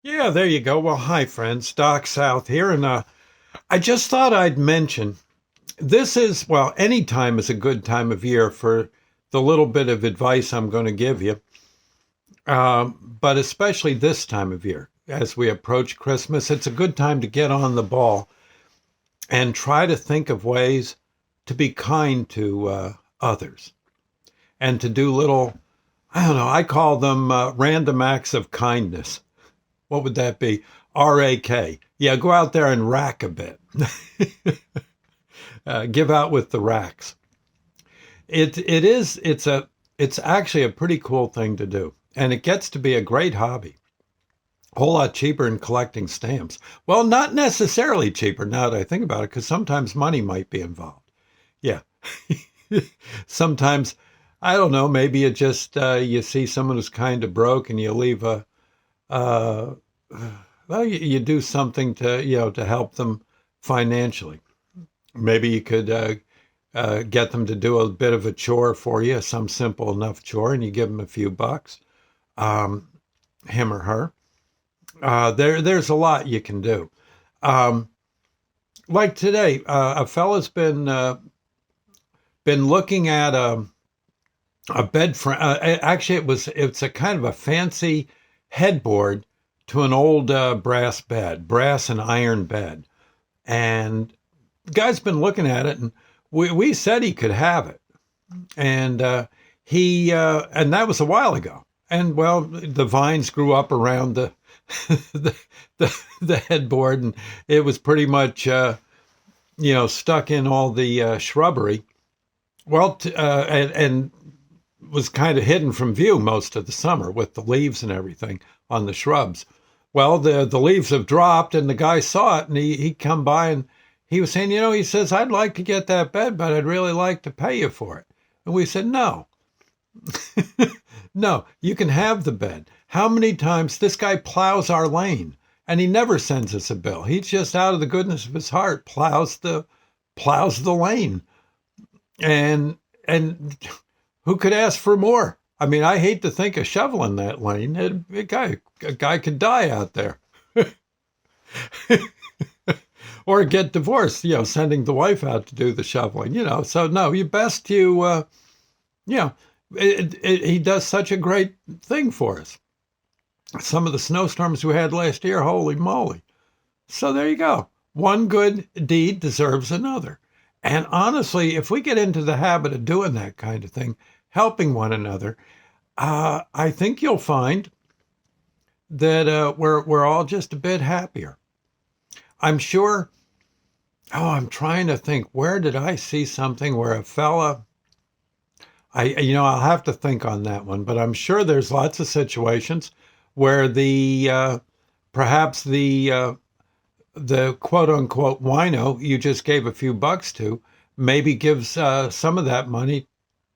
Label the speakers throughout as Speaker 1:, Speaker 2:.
Speaker 1: Yeah, there you go. Well, hi, friends. Doc South here. And I just thought I'd mention this is, well, any time is a good time of year for the little bit of advice I'm going to give you, but especially this time of year. As we approach Christmas, it's a good time to get on the ball and try to think of ways to be kind to others and to do little, I don't know, I call them random acts of kindness. What would that be? RAK. Yeah, go out there and rack a bit. Give out with the racks. It's actually a pretty cool thing to do, and it gets to be a great hobby. A whole lot cheaper than collecting stamps. Well, not necessarily cheaper now that I think about it, because sometimes money might be involved. Yeah, sometimes I don't know. Maybe you just you see someone who's kind of broke, and you leave a uh, well, you do something to to help them financially. Maybe you could get them to do a bit of a chore for you, some simple enough chore, and you give them a few bucks, um, him or her. There's a lot you can do. Um, like today, a fella's been looking at a bed frame. Actually, it's a kind of a fancy headboard to an old brass bed, brass and iron bed, and the guy's been looking at it, and we said he could have it, and and that was a while ago. And well, the vines grew up around the the headboard, and it was pretty much stuck in all the shrubbery. Well, and was kind of hidden from view most of the summer with the leaves and everything on the shrubs. Well, the leaves have dropped, and the guy saw it, and he come by, and he was saying, he says, I'd like to get that bed, but I'd really like to pay you for it. And we said, no, no, you can have the bed. How many times this guy plows our lane, and he never sends us a bill. He's just out of the goodness of his heart plows the lane, and and who could ask for more? I mean, I hate to think of shoveling that lane. A guy could die out there. Or get divorced, sending the wife out to do the shoveling. So no, you best you know, he does such a great thing for us. Some of the snowstorms we had last year, holy moly. So there you go. One good deed deserves another. And honestly, if we get into the habit of doing that kind of thing, helping one another, I think you'll find that we're all just a bit happier. I'm sure. Oh, I'm trying to think. Where did I see something where a fella? I'll have to think on that one, but I'm sure there's lots of situations where perhaps the quote unquote wino you just gave a few bucks to maybe gives some of that money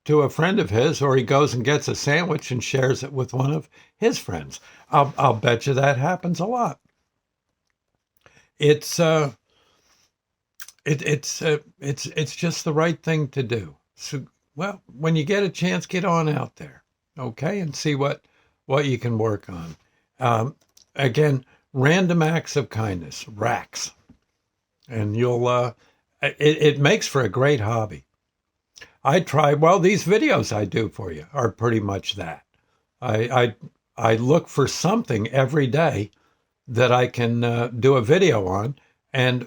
Speaker 1: to a friend of his, or he goes and gets a sandwich and shares it with one of his friends. I'll bet you that happens a lot. It's it's just the right thing to do. So, well, when you get a chance, get on out there, okay, and see what you can work on. Again, random acts of kindness, racks, and it makes for a great hobby. I try. Well, these videos I do for you are pretty much that. I I look for something every day that I can do a video on and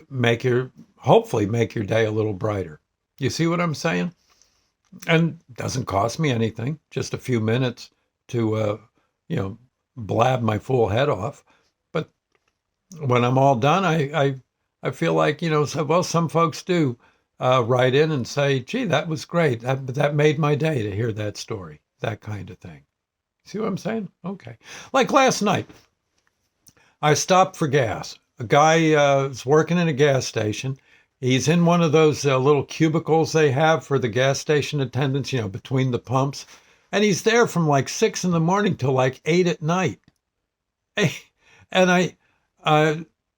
Speaker 1: hopefully make your day a little brighter. You see what I'm saying? And it doesn't cost me anything, just a few minutes to, you know, blab my full head off. But when I'm all done, I feel like, well, some folks do write in and say, gee, that was great. That made my day to hear that story, that kind of thing. See what I'm saying? Okay. Like last night, I stopped for gas. A guy is working in a gas station. He's in one of those little cubicles they have for the gas station attendants, between the pumps. And he's there from like 6 in the morning till like 8 at night. And I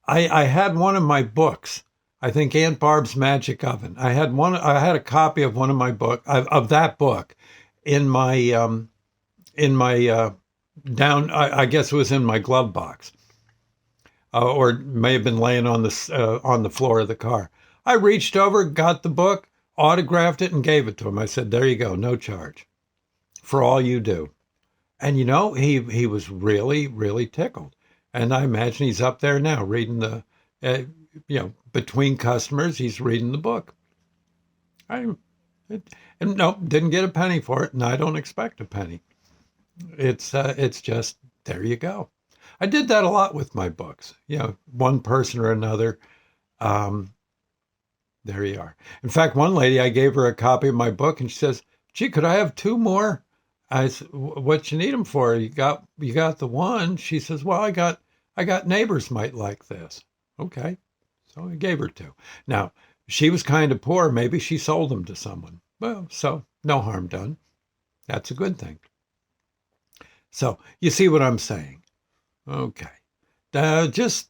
Speaker 1: had one of my books. I think Aunt Barb's Magic Oven. I had a copy of one of my of that book in my down. I guess it was in my glove box. or may have been laying on the floor of the car. I reached over, got the book, autographed it, and gave it to him. I said, "There you go, no charge for all you do." And he was really, really tickled. And I imagine he's up there now reading between customers, he's reading the book. And no, didn't get a penny for it, and I don't expect a penny. It's just, there you go. I did that a lot with my books. One person or another. Um, there you are. In fact, one lady, I gave her a copy of my book, and she says, "Gee, could I have two more?" I said, "What you need them for? You got the one." She says, "Well, I got neighbors might like this." Okay, so I gave her two. Now she was kind of poor. Maybe she sold them to someone. Well, so no harm done. That's a good thing. So you see what I'm saying? Okay, just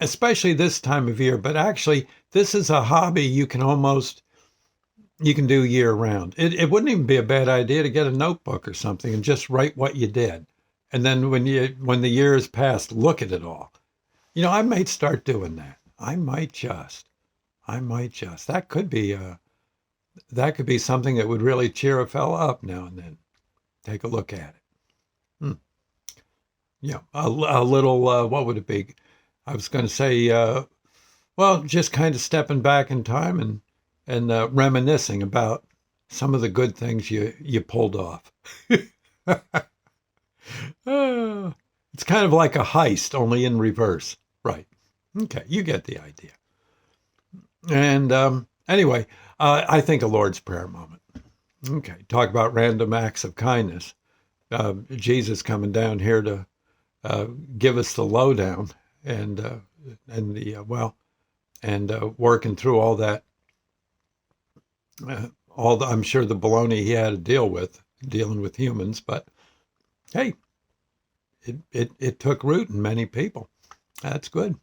Speaker 1: especially this time of year. But actually, this is a hobby you can do year round. It wouldn't even be a bad idea to get a notebook or something and just write what you did. And then when the year has passed, look at it all. I might start doing that. I might just. That could be something that would really cheer a fella up now and then. Take a look at it. Yeah, a little. What would it be? I was going to say, well, just kind of stepping back in time and reminiscing about some of the good things you pulled off. It's kind of like a heist, only in reverse. Right. Okay, you get the idea. And anyway, I think a Lord's Prayer moment. Okay, talk about random acts of kindness. Jesus coming down here to give us the lowdown and working through all that, I'm sure the baloney he had to dealing with humans, but hey, it took root in many people. That's good.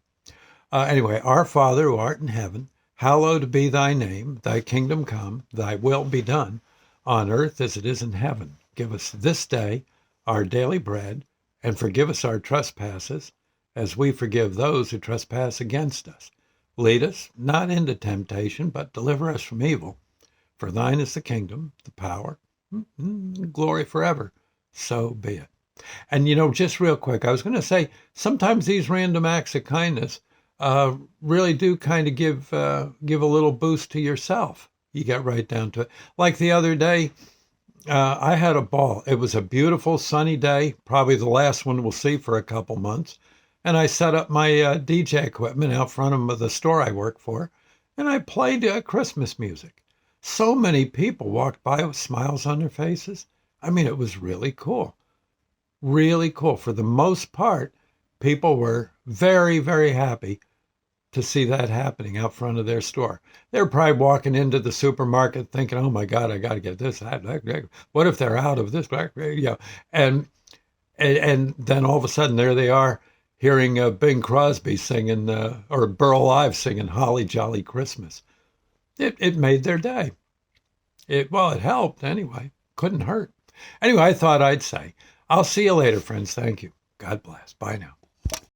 Speaker 1: Anyway, Our Father who art in heaven, hallowed be thy name, thy kingdom come, thy will be done on earth as it is in heaven. Give us this day our daily bread, and forgive us our trespasses, as we forgive those who trespass against us. Lead us not into temptation, but deliver us from evil. For thine is the kingdom, the power, glory forever. So be it. And just real quick, I was going to say, sometimes these random acts of kindness really do kind of give a little boost to yourself. You get right down to it. Like the other day, I had a ball. It was a beautiful sunny day, probably the last one we'll see for a couple months. And I set up my DJ equipment out front of the store I work for, and I played Christmas music. So many people walked by with smiles on their faces. I mean, it was really cool. Really cool. For the most part, people were very, very happy to see that happening out front of their store. They're probably walking into the supermarket thinking, "Oh my God, I got to get this. What if they're out of this?" And then all of a sudden, there they are, hearing Bing Crosby singing, or Burl Ives singing "Holly Jolly Christmas." It made their day. It helped anyway. Couldn't hurt. Anyway, I thought I'd say, I'll see you later, friends. Thank you. God bless. Bye now.